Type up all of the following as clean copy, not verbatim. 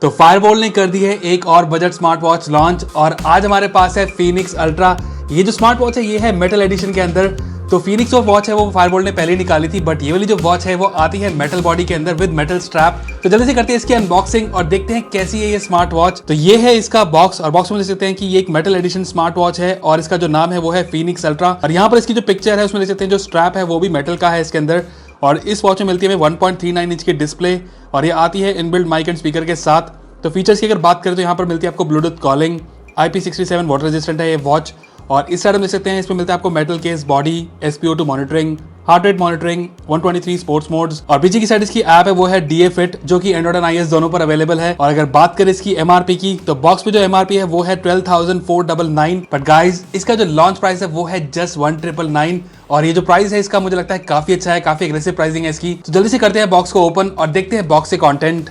तो फायरबोल्ट ने कर दी है एक और बजट स्मार्ट वॉच लॉन्च और आज हमारे पास है फीनिक्स अल्ट्रा। ये जो स्मार्ट वॉच है ये है मेटल एडिशन के अंदर। तो फीनिक्स जो वॉच है वो फायरबोल्ट ने पहले निकाली थी, बट ये वाली जो वॉच है वो आती है मेटल बॉडी के अंदर विद मेटल स्ट्रैप। तो जल्दी से करते हैं इसकी अनबॉक्सिंग और देखते हैं कैसी है ये स्मार्ट वॉच। तो ये है इसका बॉक्स और बॉक्स में देख सकते हैं कि ये एक मेटल एडिशन स्मार्ट वॉच है और इसका जो नाम है वो है फीनिक्स अल्ट्रा। और यहाँ पर इसकी जो पिक्चर है उसमें देख सकते हैं जो स्ट्रैप है वो भी मेटल का है इसके अंदर। और इस वॉच में मिलती है 1.39 इंच की डिस्प्ले और ये आती है इनबिल्ट माइक एंड स्पीकर के साथ। तो फीचर्स की अगर बात करें तो यहाँ पर मिलती है आपको Bluetooth calling, IP67 water resistant है ये वॉच। और इस साइड में देख सकते हैं इसमें मिलता है आपको metal case, body, SpO2 monitoring, heart rate monitoring, 123 sports modes. और पीछे की साइड इसकी ऐप है वो है DA Fit जो कि एंड्रॉइड एंड iOS दोनों पर अवेलेबल है। और अगर बात करें इसकी MRP की तो बॉक्स पे जो MRP है वो है 12,499, बट गाइज इसका जो लॉन्च प्राइस है वो है जस्ट 1,999। और ये जो प्राइस है इसका मुझे लगता है काफी अच्छा है, काफी एग्रेसिव प्राइसिंग है इसकी। तो जल्दी से करते हैं बॉक्स को ओपन और देखते हैं बॉक्स से कॉन्टेंट।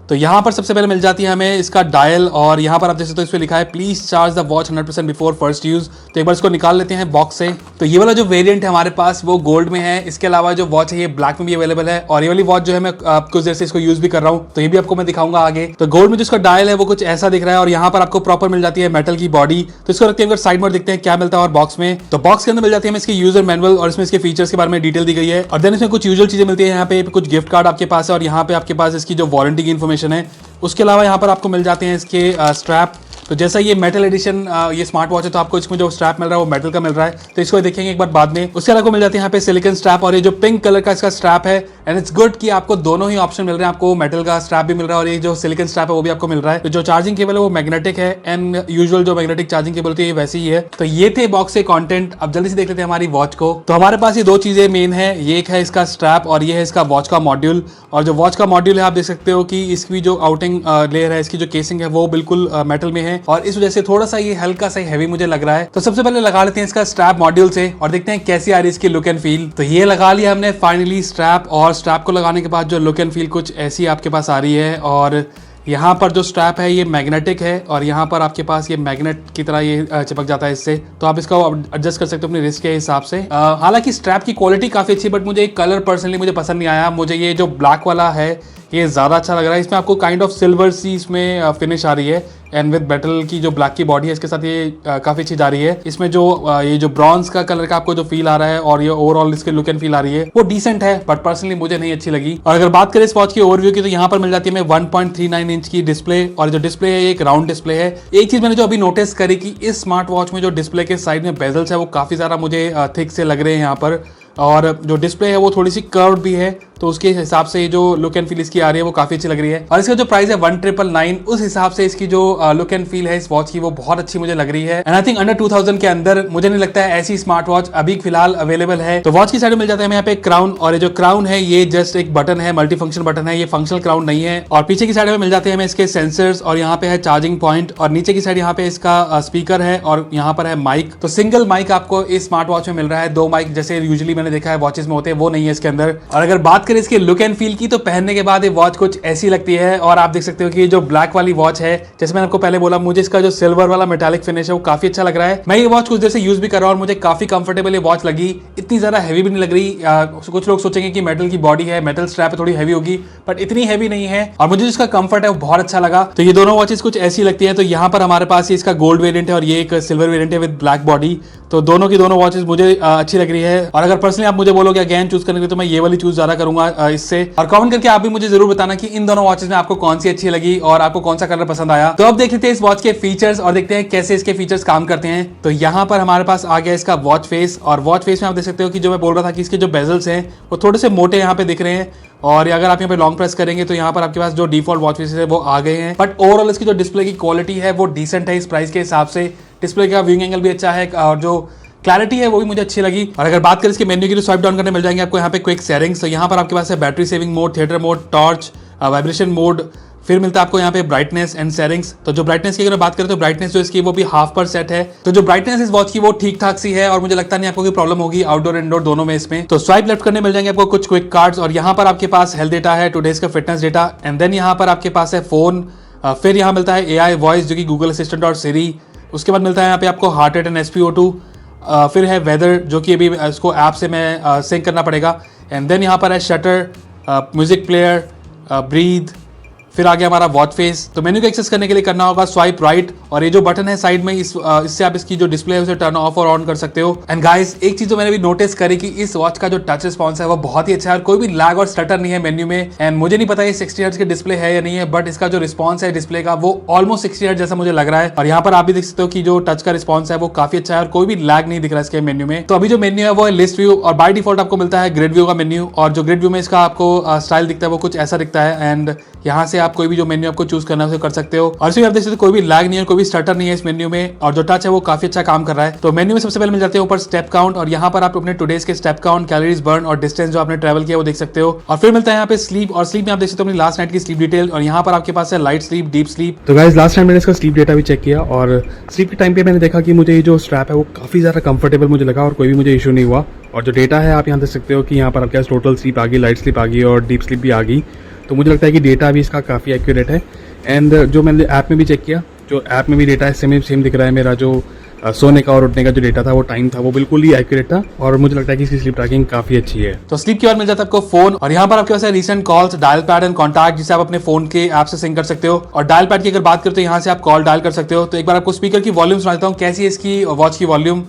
तो यहाँ पर सबसे पहले मिल जाती है हमें इसका डायल और यहाँ पर आप देख सकते हो इस पे लिखा है please charge the watch 100% before first use. तो एक बार इसको निकाल लेते हैं बॉक्स से। तो ये वाला जो वेरिएंट है हमारे पास वो गोल्ड में है। इसके अलावा जो वॉच है ये ब्लैक में भी अवेलेबल है और ये वाली वॉच जो है मैं कुछ देर से इसको यूज भी कर रहा हूँ, तो ये भी आपको मैं दिखाऊंगा आगे। तो गोल्ड में जो इसका डायल है वो कुछ ऐसा दिख रहा है और यहाँ पर आपको प्रॉपर मिल जाती है मेटल की बॉडी। तो इसको रखते हैं साइड में देखते हैं क्या मिलता है और बॉक्स में। तो बॉक्स के अंदर मिल जाती है इसकी यूजर मैनुअल और इसमें इसके फीचर्स के बारे में डिटेल दी गई है। और देन इसमें कुछ यूजुअल चीजें मिलती है, यहाँ पे कुछ गिफ्ट कार्ड आपके पास है और यहाँ पे आपके पास इसकी जो वारंटी की इन्फॉर्मेशन है। उसके अलावा यहाँ पर आपको मिल जाते हैं इसके स्ट्रैप। तो जैसा ये मेटल एडिशन ये स्मार्ट वॉच है तो आपको इसमें जो स्ट्रैप मिल रहा है वो मेटल का मिल रहा है, तो इसको देखेंगे एक बार बाद में। उसके अलावा मिल जाती है यहाँ पे सिलिकॉन स्ट्रैप और ये जो पिंक कलर का इसका स्ट्रैप है। एंड इट्स गुड कि आपको दोनों ही ऑप्शन मिल रहे हैं, आपको मेटल का स्ट्रैप भी मिल रहा है और ये जो सिलिकॉन स्ट्रैप है वो भी आपको मिल रहा है। तो जो चार्जिंग केबल है वो मैग्नेटिक है एंड यूजुअल जो मैग्नेटिक चार्जिंग केबल होती है वैसे ही है। तो ये थे बॉक्स से कॉन्टेंट। अब जल्दी से देख लेते हैं हमारी वॉच को। तो हमारे पास ये दो चीजें मेन है, ये एक है इसका स्ट्रैप और ये है इसका वॉच का मॉड्यूल। और जो वॉच का मॉड्यूल है आप देख सकते हो कि इसकी जो आउटिंग लेयर है, इसकी जो केसिंग है वो बिल्कुल मेटल में है और इस वजह से थोड़ा सा ये हल्का सा हैवी मुझे लग रहा है। तो सबसे पहले लगा लेते हैं इसका स्ट्रैप मॉड्यूल से और देखते हैं कैसी आ रही है इसकी लुक एंड फील। तो ये लगा लिया हमने फाइनली स्ट्रैप और स्ट्रैप को लगाने के बाद जो लुक एंड फील कुछ ऐसी आपके पास आ रही है। और यहाँ पर जो स्ट्रैप है ये मैग्नेटिक है और यहाँ पर आपके पास ये मैग्नेट की तरह ये चिपक जाता है इससे, तो आप इसको एडजस्ट कर सकते हो अपने रिस्क के हिसाब से। हालांकि स्ट्रैप की क्वालिटी काफी अच्छी, बट मुझे एक कलर पर्सनली मुझे पसंद नहीं आया। मुझे ये जो ब्लैक वाला है ये ज्यादा अच्छा लग रहा है। इसमें आपको काइंड ऑफ सिल्वर सी इसमें फिनिश आ रही है एंड विद मेटल की जो ब्लैक की बॉडी है इसके साथ ये काफी अच्छी जा रही है। इसमें जो ये जो ब्रॉन्ज का कलर का आपको जो फील आ रहा है और ये ओवरऑल इसके लुक एंड फील आ रही है वो डिसेंट है, बट पर्सनली मुझे नहीं अच्छी लगी। और अगर बात करें इस वॉच की ओवरव्यू की तो यहाँ पर मिल जाती है हमें 1.39 इंच की डिस्प्ले और जो डिस्प्ले है एक राउंड डिस्प्ले है। एक चीज मैंने जो अभी नोटिस करी कि इस स्मार्ट वॉच में जो डिस्प्ले के साइड में बेजल्स है वो काफी ज्यादा मुझे थिक से लग रहे हैं यहाँ पर, और जो डिस्प्ले है वो थोड़ी सी कर्व्ड भी है, तो उसके हिसाब से जो लुक एंड फील इसकी आ रही है वो काफी अच्छी लग रही है। और इसका जो प्राइस है 1,999, उस हिसाब से इसकी जो लुक एंड फील है इस वॉच की वो बहुत अच्छी मुझे लग रही है। एंड आई थिंक अंडर 2000 के अंदर मुझे नहीं लगता है ऐसी स्मार्ट वॉच अभी फिलहाल अवेलेबल है। तो वॉच की साइड में मिल जाता है हमें यहाँ पे क्राउन और ये जो क्राउन है ये जस्ट एक बटन है, मल्टी फंक्शन बटन है, ये फंक्शनल क्राउन नहीं है। और पीछे की साइड में मिल जाते हैं हमें इसके सेंसर्स और यहाँ पे है चार्जिंग पॉइंट और नीचे की साइड यहाँ पे इसका स्पीकर है और यहाँ पर है माइक। तो सिंगल माइक आपको इस स्मार्ट वॉच में मिल रहा है, दो माइक जैसे यूजुअली मैंने देखा है वॉचेस में होते हैं वो नहीं है इसके अंदर। और अगर बात करें इसके लुक एंड फील की तो पहनने के बाद ये वॉच कुछ ऐसी लगती है। और आप देख सकते हो कि जो ब्लैक वाली वॉच है, जैसे मैंने आपको पहले बोला, मुझे इसका जो सिल्वर वाला मेटालिक फिनिश है वो काफी अच्छा लग रहा है। मैं ये वॉच कुछ देर से यूज भी कर रहा हूँ और मुझे काफी कंफर्टेबल ये वॉच लगी, इतनी ज्यादा हैवी भी नहीं लग रही। कुछ लोग सोचेंगे कि मेटल की बॉडी है, मेटल स्ट्रैप है, थोड़ी हैवी होगी, बट इतनी हैवी नहीं है और मुझे इसका कंफर्ट है वो बहुत अच्छा लगा। तो ये दोनों वॉचेस कुछ ऐसी लगती है। तो यहाँ पर हमारे पास इसका गोल्ड वेरिएंट है और ये एक सिल्वर वेरिएंट है विद ब्लैक बॉडी। तो दोनों की दोनों वॉचेस मुझे अच्छी लग रही है। और अगर पर्सनली आप मुझे बोलोगे अगेन चूज करने के लिए तो मैं ये वाली चूज ज्यादा करूंगा इससे। और कमेंट करके आप भी मुझे जरूर बताना कि इन दोनों वॉचेस में आपको कौन सी अच्छी लगी और आपको कौन सा कलर पसंद आया। तो अब देख लेते हैं इस वॉच के फीचर्स और देखते हैं कैसे इसके फीचर्स काम करते हैं। तो यहाँ पर हमारे पास आ गया इसका वॉच फेस और वॉच फेस में आप देख सकते हो कि जो मैं बोल रहा था कि इसके जो बेजल्स हैं वो थोड़े से मोटे यहाँ पे दिख रहे हैं। और अगर आप यहाँ पे लॉन्ग प्रेस करेंगे तो यहाँ पर आपके पास जो डिफॉल्ट वॉच फेसेस है वो आ गए हैं, बट ओवरऑल इसकी जो डिस्प्ले की क्वालिटी है वो डिसेंट है इस प्राइस के हिसाब से। डिस्प्ले का व्यूइंग एंगल भी अच्छा है और जो क्लैरिटी है वो भी मुझे अच्छी लगी। और अगर बात करें इसके मेन्यू की तो स्वाइप डाउन करने मिल जाएंगे आपको यहाँ पे क्विक सेटिंग्स। तो यहाँ पर आपके पास है battery saving mode, theatre mode, torch, vibration mode, फिर मिलता है आपको यहाँ पे ब्राइटनेस एंड सेटिंग्स। तो जो ब्राइटनेस की अगर बात करें तो ब्राइटनेस जो इसकी वो भी हाफ पर सेट है। तो जो ब्राइटनेस इस वॉच की वो ठीक ठाक सी है और मुझे लगता नहीं आपको कोई प्रॉब्लम होगी आउटडोर इंडोर दोनों में इसमें। तो स्वाइप लेफ्ट करने मिल जाएंगे आपको कुछ क्विक कार्ड्स और यहाँ पर आपके पास हेल्थ डेटा है, टुडेज का फिटनेस डेटा, एंड देन यहाँ पर आपके पास है फोन। फिर यहाँ मिलता है AI वॉइस जो कि गूगल असिस्टेंट और सिरी। उसके बाद मिलता है यहाँ पे आपको हार्ट रेट एंड SpO2। फिर है वेदर जो कि अभी इसको ऐप से मैं सिंक करना पड़ेगा। एंड देन यहाँ पर है शटर, म्यूजिक प्लेयर, ब्रीथ, फिर आ गया हमारा वॉच फेस। तो मेन्यू को एक्सेस करने के लिए करना होगा स्वाइप राइट, और ये जो बटन है साइड में इससे आप इसकी जो डिस्प्ले है उसे टर्न ऑफ और ऑन कर सकते हो। एंड गाइस एक चीज तो मैंने भी नोटिस करी कि इस वॉच का जो टच रिस्पॉन्स है वो बहुत ही अच्छा है और कोई भी लैग और स्टटर नहीं है मेन्यू में। एंड मुझे नहीं पता ये 60 हर्ट्ज की डिस्प्ले है या नहीं है, बट इसका जो रिस्पॉन्स है डिस्प्ले का वो ऑलमोस्ट 60 हर्ट्ज जैसा मुझे लग रहा है। और यहाँ पर आप भी देख सकते हो कि जो टच का रिस्पॉन्स है वो काफी अच्छा है और कोई भी लैग नहीं दिख रहा है इसके मेन्यू में। तो अभी जो मेन्यू है वो है लिस्ट व्यू, और बाय डिफॉल्ट आपको मिलता है ग्रिड व्यू का मेन्यू, और जो ग्रिड व्यू में इसका आपको स्टाइल दिखता है वो कुछ ऐसा दिखता है। एंड यहाँ से आप कोई भी जो मेन्यू आपको चूज करना है उसे कर सकते हो। और इसमें आप देख सकते हो कोई भी लैग नहीं है, कोई भी स्टटर नहीं है इस मेन्यू में, और जो टच है वो काफी अच्छा काम कर रहा है। तो मेन्यू में सबसे पहले मिल जाते हैं ऊपर स्टेप काउंट, और यहाँ पर आप अपने टुडेज के स्टेप काउंट, कैलोरीज बर्न और डिस्टेंस जो आपने ट्रैवल किया वो देख सकते हो। और फिर मिलता है यहाँ पे स्लीप, और स्लीप में आप देख सकते हो अपनी लास्ट नाइट की स्लीप डिटेल, और यहाँ पर आपके पास है लाइट स्लीप, डीप स्लीप। तो गाइस लास्ट टाइम मैंने इसका स्लीप डेटा भी चेक किया, और स्लीप के टाइम पे मैंने देखा कि मुझे ये जो स्ट्रैप है वो काफ़ी ज़्यादा कंफर्टेबल मुझे लगा और कोई भी मुझे इशू नहीं हुआ। और जो डेटा है आप यहाँ देख सकते हो कि यहाँ पर आपके पास टोटल स्लीप आ गई, लाइट स्लीप आ गई और डीप स्लीप भी आ गई। तो मुझे लगता है कि डेटा भी इसका काफ़ी एक्यूरेट है। एंड जो मैंने ऐप में भी चेक किया, जो ऐप में भी डेटा है सेम दिख रहा है। मेरा जो सोने का और उठने का जो डेटा था वो टाइम था वो बिल्कुल ही एक्यूरेट था, और मुझे लगता है कि इसकी स्लीप ट्रैकिंग काफी अच्छी है। तो स्लीप के बाद मिल जाता है आपको फोन, और यहाँ पर आपके पास है recent calls, dial pad and contact, जिसे आप अपने फोन के ऐप से सिंक कर सकते हो। और डायल पैड की अगर बात करें तो यहाँ से आप कॉल डायल कर सकते हो। तो एक बार आपको स्पीकर की वॉल्यूम सुना देता हूँ कैसी है इसकी वॉच की वॉल्यूम।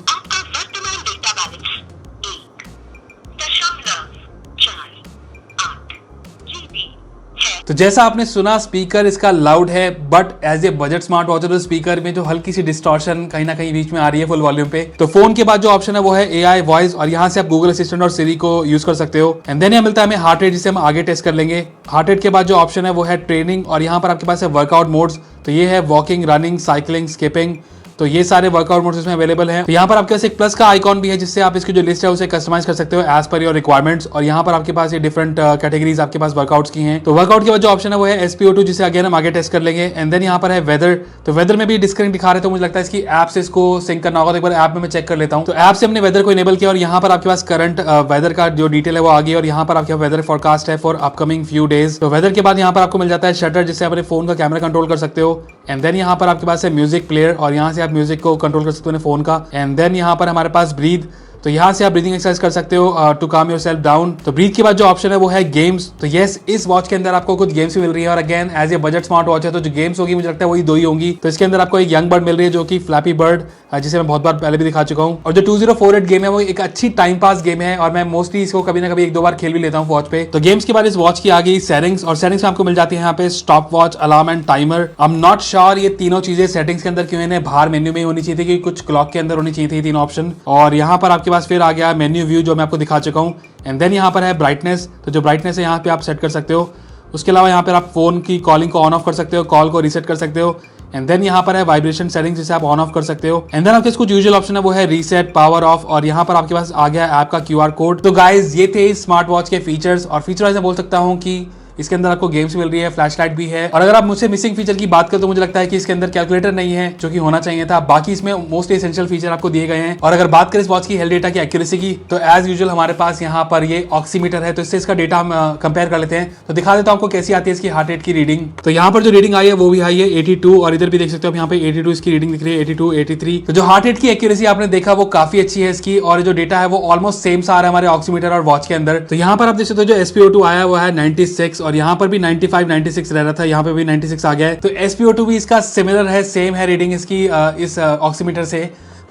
तो जैसा आपने सुना स्पीकर इसका लाउड है, but as a budget smart watch तो स्पीकर में जो हल्की सी डिस्टॉर्शन कहीं ना कहीं बीच में आ रही है फुल वॉल्यूम पे। तो फोन के बाद जो ऑप्शन है वो है एआई वॉइस, और यहाँ से आप गूगल असिस्टेंट और सिरी को यूज कर सकते हो। एंड देन यहाँ मिलता है हमें हार्ट रेट, जिसे हम आगे टेस्ट कर लेंगे। हार्ट रेट के बाद जो ऑप्शन है वो है ट्रेनिंग, और यहाँ पर आपके पास है वर्कआउट मोड्स। तो ये है वॉकिंग, रनिंग, साइकिलिंग, स्किपिंग, तो ये सारे वर्कआउट मोड्स इसमें अवेलेबल हैं। तो यहाँ पर आपके पास एक प्लस का आइकॉन भी है, जिससे आप इसकी जो लिस्ट है उसे कस्टमाइज कर सकते हो एज पर योर रिक्वायरमेंट्स। और यहाँ पर आपके पास ये डिफरेंट कैटेगरीज आपके पास वर्कआउट्स की हैं। तो वर्कआउट के बाद जो ऑप्शन है वो है SpO2, जिसे अगेन हम आगे टेस्ट कर लेंगे। एंड देन यहाँ पर है वेदर। तो वेदर में भी डिस्कनेक्ट दिखा रहे, तो मुझे लगता है इसकी ऐप से इसको सिंक करना होगा। तो एक बार ऐप में मैं चेक कर लेता हूँ। तो ऐप से हमने वेदर को इनेबल किया, और यहाँ पर आपके पास करंट वेदर का जो डिटेल है वो आ गई, और यहाँ पर आपके वेदर फोरकास्ट है फॉर अपकमिंग फ्यू डेज। तो वेदर के बाद यहाँ पर आपको मिल जाता है शटर, जिससे अपने फोन का कैमरा कंट्रोल कर सकते हो। एंड देन यहाँ पर आपके पास है म्यूजिक प्लेयर, और यहाँ से आप म्यूजिक को कंट्रोल कर सकते हो फोन का। एंड देन यहाँ पर हमारे पास ब्रीथ, तो यहाँ से आप ब्रीदिंग एक्सरसाइज कर सकते हो टू काम योरसेल्फ डाउन। तो ब्रीथ के बाद जो ऑप्शन है वो है गेम्स। तो यस, इस वॉच के अंदर आपको कुछ गेम्स भी मिल रही है, और again as a budget smart watch है तो जो गेम्स होगी मुझे लगता है वही दो ही होंगी। तो इसके अंदर आपको एक यंग बर्ड मिल रही है, जो कि फ्लैपी बर्ड, जिसे मैं बहुत बार पहले भी दिखा चुका हूँ। और जो 2048 गेम है वो एक अच्छी टाइम पास गेम है, और मैं मोस्टली इसको कभी ना कभी एक दो बार खेल भी लेता हूँ वॉच पे। तो गेम्स के बाद इस वॉच की आ गई सेटिंग्स, और सेटिंग्स में आपको मिल जाती है यहाँ पे stop watch, alarm and timer. I am not sure ये तीनों चीजें सेटिंग्स के अंदर क्यों इन्हें बाहर मेन्यू में ही होनी चाहिए थी, क्योंकि कुछ क्लॉक के अंदर होनी चाहिए थी तीन ऑप्शन। और यहाँ पर आपके पास फिर आ गया मेन्यू व्यू, जो मैं आपको दिखा चुका हूँ। एंड देन यहाँ पर है ब्राइटनेस, तो जो ब्राइटनेस है यहाँ पे आप सेट कर सकते हो। उसके अलावा यहाँ पर आप फोन की कॉलिंग को ऑन ऑफ कर सकते हो, कॉल को रीसेट कर सकते हो। एंड देन यहाँ पर है वाइब्रेशन सेटिंग्स, जिसे आप ऑन ऑफ कर सकते हो। एंड देन आपके कुछ यूजुअल ऑप्शन है वो है रीसेट, पावर ऑफ, और यहाँ पर आपके पास आ गया ऐप का QR कोड। तो गाइज ये थे स्मार्ट वॉच के फीचर्स, और फीचर वाइज मैं बोल सकता हूँ कि इसके अंदर आपको गेम्स मिल रही है, फ्लैश लाइट भी है। और अगर आप मुझसे मिसिंग फीचर की बात करें तो मुझे लगता है कि इसके अंदर कैलकुलेटर नहीं है, जो कि होना चाहिए था। बाकी इसमें मोस्ट एसेंशियल फीचर आपको दिए गए हैं। और अगर बात करें इस वॉच की हेल्थ डेटा की एक्यूरेसी की, तो एज यूजुअल हमारे पास यहाँ पर ये ऑक्सीमीटर है, तो इससे इसका डेटा हम कंपेयर कर लेते हैं। तो दिखा देता हूँ आपको कैसी आती है इसकी हार्ट रेट की रीडिंग। तो यहाँ पर जो रीडिंग आई है वो भी आई है 82, और इधर भी देख सकते हो आप यहाँ पे 82 इसकी रीडिंग दिख रही है, 82, 83। तो जो हार्ट रेट की एक्यूरेसी आपने देखा वो काफी अच्छी है इसकी, और जो डेटा है वो ऑलमोस्ट सेम सा आ रहा है हमारे ऑक्सीमीटर और वॉच के अंदर। तो यहाँ पर आप देख सकते हो जो SpO2 आया वो है 96, और यहाँ पर भी 95, 96 रह रहा था, यहाँ पे भी 96 आ गया है। तो SpO2 भी इसका सिमिलर है, सेम है रीडिंग इसकी इस ऑक्सीमीटर से,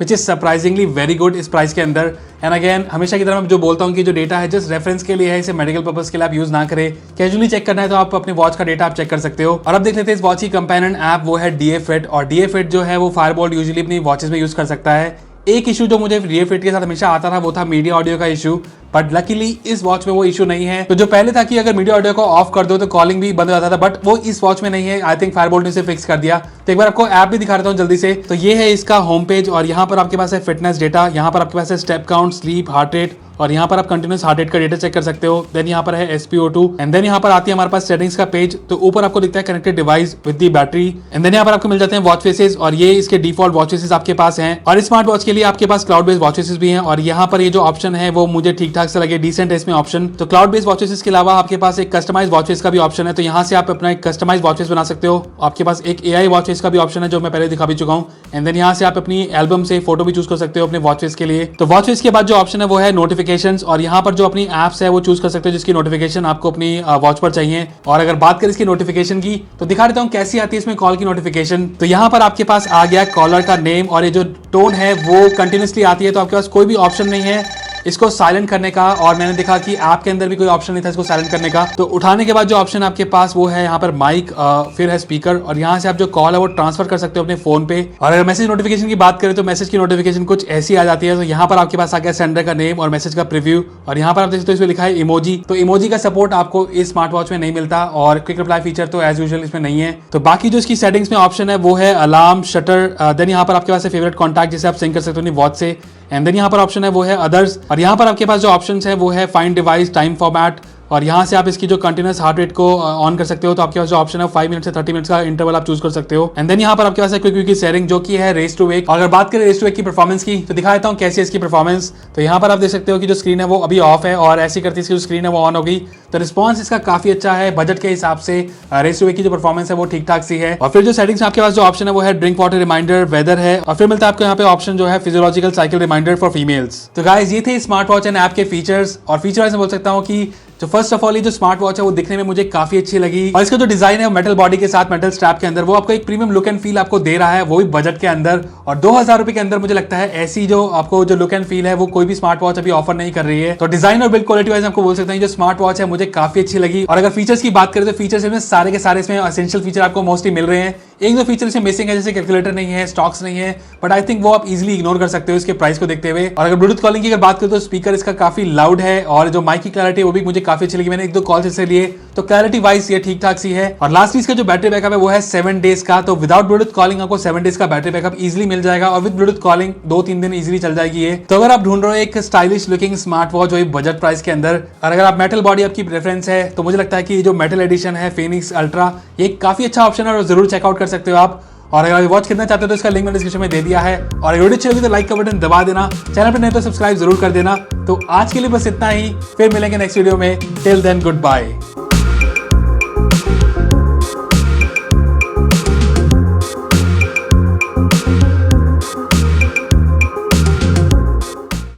which is surprisingly very good इस प्राइस के अंदर। एंड अगेन हमेशा की तरह मैं जो बोलता हूँ कि जो डेटा है जस्ट रेफरेंस के लिए है, इसे मेडिकल पर्पस के लिए आप यूज ना करें। कैजुअली चेक करना है तो आप अपने वॉच का डेटा आप चेक कर सकते हो। और अब देख लेते हैं इस वॉच की कंपेनियन ऐप, वो है DA-Fit, और DA-Fit जो है वो फायरबोल्ट यूजुअली अपनी वॉचेस में यूज कर सकता है। एक इशू जो मुझे DA-Fit के साथ हमेशा आता था वो था मीडिया ऑडियो का इशू, बट लकीली इस वॉच में वो इशू नहीं है। तो जो पहले था कि अगर मीडिया ऑडियो को ऑफ कर दो तो कॉलिंग भी बंद हो जाता था, बट वो इस वॉच में नहीं है। आई थिंक फायरबोल्ट ने इसे फिक्स कर दिया। तो एक बार आपको ऐप भी दिखा देता हूँ जल्दी से। तो ये है इसका होम पेज, और यहाँ पर आपके पास है फिटनेस डेटा, यहाँ पर आपके पास है step count, sleep, heart rate, और यहाँ पर आप कंटिन्यूस हार्ट रेट का डेटा चेक कर सकते हो। देन यहाँ पर है SpO2, एंड देन यहाँ पर आती है हमारे पास सेटिंग्स का पेज। तो ऊपर आपको दिखता है connected device with the battery, and then यहाँ पर आपको मिल जाते हैं वॉच फेसेस, और ये इसके डिफॉल्ट वॉच फेसेस आपके पास हैं। और स्मार्ट वॉच के लिए आपके पास क्लाउड बेस्ड वॉच फेसेस भी हैं, और यहाँ पर ये जो ऑप्शन है वो मुझे ठीक ठाक ठाक से लगे, डिसेंट है इसमें ऑप्शन। तो क्लाउड बेस्ड वॉचेस के अलावा आपके पास एक कस्टमाइज वॉचेस का भी ऑप्शन है, तो यहाँ से आप अपना एक कस्टमाइज वॉचेस बना सकते हो। आपके पास एक AI वॉचेस का भी ऑप्शन है जो मैं पहले दिखा भी चुका हूँ। एंड देन यहाँ से आप अपनी एल्बम से फोटो भी चूज कर सकते हो अपने वॉचेस के लिए। तो वॉचेस के बाद जो ऑप्शन है वो है नोटिफिकेशंस, और यहाँ पर जो अपनी एप्स है वो चूज कर सकते हो जिसकी नोटिफिकेशन आपको अपनी वॉच पर चाहिए। और अगर बात करें इसकी नोटिफिकेशन की तो दिखा देता हूँ कैसी आती है इसमें कॉल की नोटिफिकेशन। तो यहाँ पर आपके पास आ गया कॉलर का नेम, और ये जो टोन है वो कंटिन्यूसली आती है, तो आपके पास कोई भी ऑप्शन नहीं है इसको साइलेंट करने का। और मैंने देखा कि ऐप के अंदर भी कोई ऑप्शन नहीं था इसको साइलेंट करने का। तो उठाने के बाद जो ऑप्शन आपके पास वो है यहाँ पर माइक, फिर है स्पीकर, और यहाँ से आप जो कॉल है वो ट्रांसफर कर सकते हो अपने फोन पे। और अगर मैसेज नोटिफिकेशन की बात करें तो मैसेज की नोटिफिकेशन कुछ ऐसी आ जाती है। तो यहाँ पर आपके पास आ गया सेंडर का नेम और मैसेज का प्रीव्यू, और यहाँ पर आप देख सकते हो इसमें लिखा है इमोजी। तो इमोजी का सपोर्ट आपको इस स्मार्ट वॉच में नहीं मिलता, और क्विक रिप्लाई फीचर तो एज यूजुअल इसमें नहीं है। तो बाकी जो इसकी सेटिंग्स में ऑप्शन है वो है अलार्म, शटर, देन यहाँ पर आपके पास है फेवरेट कॉन्टैक्ट जिसे आप सिंक कर सकते हो अपनी वॉच से। एंड देन यहाँ पर ऑप्शन है वो है अदर्स, और यहाँ पर आपके पास जो ऑप्शंस है वो है फाइंड डिवाइस, टाइम फॉर्मेट, और यहाँ से आप इसकी जो कंटिन्यूस हार्ट रेट को ऑन कर सकते हो। तो आपके पास जो ऑप्शन है 5 मिनट से 30 मिनट्स का इंटरवल आप चूज कर सकते हो। एंड देन यहाँ पर आपके पास है क्विक की शेयरिंग जो कि है रेस टू वेक। और अगर बात करें रेस टू वेक की परफॉर्मेंस की तो दिखा देता हूँ कैसी है इसकी परफॉर्मेंस। तो यहाँ पर आप देख सकते हो कि जो स्क्रीन है वो अभी ऑफ है, और ऐसी करती इसकी जो स्क्रीन है वो ऑन हो गई। तो रिस्पॉन्स इसका काफी अच्छा है, बजट के हिसाब से रेस टू वेक की जो परफॉर्मेंस है वो ठीक ठाक सी है। और फिर जो सेटिंग्स में आपके पास जो ऑप्शन है वो है ड्रिंक वाटर रिमाइंडर, वेदर है, और फिर मिलता है आपको यहाँ पे ऑप्शन जो है physiological cycle reminder for females. तो गाइस ये थे स्मार्ट वॉच एंड ऐप के फीचर्स। और फीचर वाइज मैं बोल सकता हूँ कि जो फर्स्ट ऑफ ऑल ये जो स्मार्ट वॉच है वो दिखने में मुझे काफी अच्छी लगी, और इसका जो डिजाइन है मेटल बॉडी के साथ मेटल स्ट्रैप के अंदर वो आपको एक प्रीमियम लुक एंड फील आपको दे रहा है, वो भी बजट के अंदर। और 2000 रुपए के अंदर मुझे लगता है ऐसी जो आपको जो लुक एंड फील है वो कोई भी स्मार्ट वॉच अभी ऑफर नहीं कर रही है। तो डिजाइन और बिल्ड क्वालिटी वाइज आपको बोल सकते हैं जो स्मार्ट वॉच है मुझे काफी अच्छी लगी। और अगर फीचर्स की बात करें तो फीचर्स में सारे के सारे इसमें एसेंशियल फीचर आपको मोस्टली मिल रहे हैं। एक दो फीचर इसमें मिसिंग है, जैसे कैलकुलेटर नहीं है, स्टॉक्स नहीं है, बट आई थिंक वो आप इजीली इग्नोर कर सकते हो इसके प्राइस को देखते हुए। और अगर ब्लूटूथ कॉलिंग की अगर बात करें तो स्पीकर इसका काफी लाउड है, और जो माइक की क्लैरिटी वो भी मुझे काफी अच्छी लगी। मैंने एक दो कॉल्स इससे लिए तो क्लैरिटी वाइज ये ठीक ठाक सी है। और लास्ट इसका जो बैटरी बैकअप है वो है 7 डेज का। तो विदाउट ब्लूटूथ कॉलिंग आपको 7 डेज का बैटरी बैकअप इजीली मिल जाएगा, और विद ब्लूटूथ कॉलिंग 2-3 दिन इजीली चल जाएगी ये। तो अगर आप ढूंढ रहे हो एक स्टाइलिश लुकिंग स्मार्ट वॉच वही बजट प्राइस के अंदर, और अगर आप मेटल बॉडी आपकी प्रेफरेंस है तो मुझे लगता है कि जो मेटल एडिशन है फीनिक्स अल्ट्रा ये काफी अच्छा ऑप्शन है और जरूर चेकआउट कर सकते हो आप। और अगर वॉच खरीदना चाहते हो तो इसका लिंक मैंने डिस्क्रिप्शन में दे दिया है। और वीडियो अच्छी लगी तो लाइक का बटन दबा देना, चैनल पर नहीं तो सब्सक्राइब जरूर कर देना। तो आज के लिए बस इतना ही, फिर मिलेंगे नेक्स्ट वीडियो में। Till then good bye.